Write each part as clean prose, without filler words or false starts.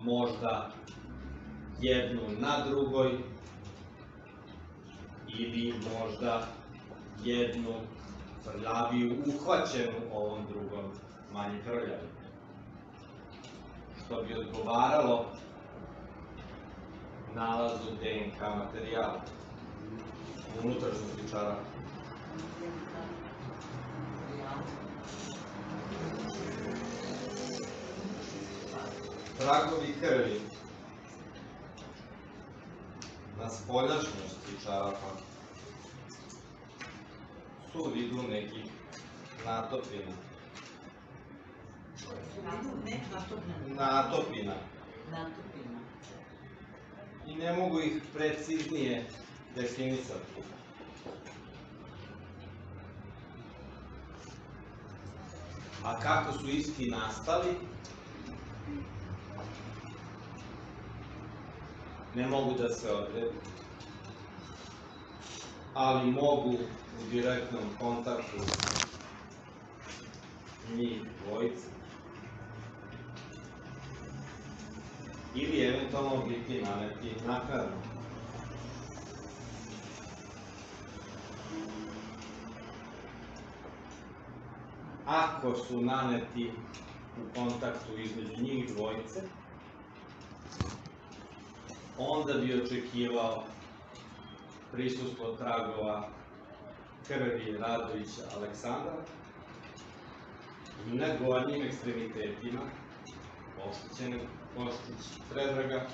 možda jednu na drugoj ili možda jednu prljaviju uhvaćenu ovom drugom manje prljaviju. Što bi odgovaralo nalazu DNK materijala u unutrašnjosti čarapa. Tragovi krvi na spoljašnjosti čarapa su u vidu nekih natopina. I ne mogu ih preciznije definisati. A kako su isti nastali, ne mogu da se odredi, ali mogu u direktnom kontaktu njih dvojice ili eventualno biti naneti naknadno. Ako su naneti u kontaktu između njih dvojice, onda bi očekivao prisustvo tragova krvi Radovića Aleksandra i na gornjim ekstremitetima oštećenog Kostić Predraga,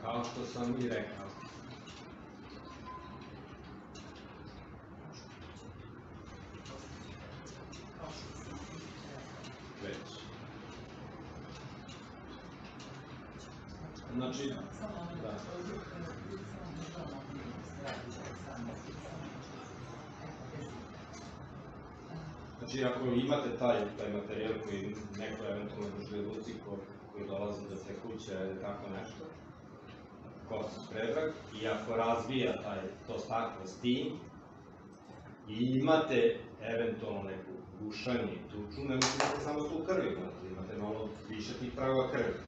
kao što sam i rekao. Znači, da. Znači, ako imate taj materijal koji neko eventualno drži u ruci, koji dolazi do te kuće ili tako nešto, Kostić Predrag, i ako razbija to staklo s tim, i imate eventualno neku gušanje i tuču, ne možete samo tu krvi, imate malo više tih tragova krvi.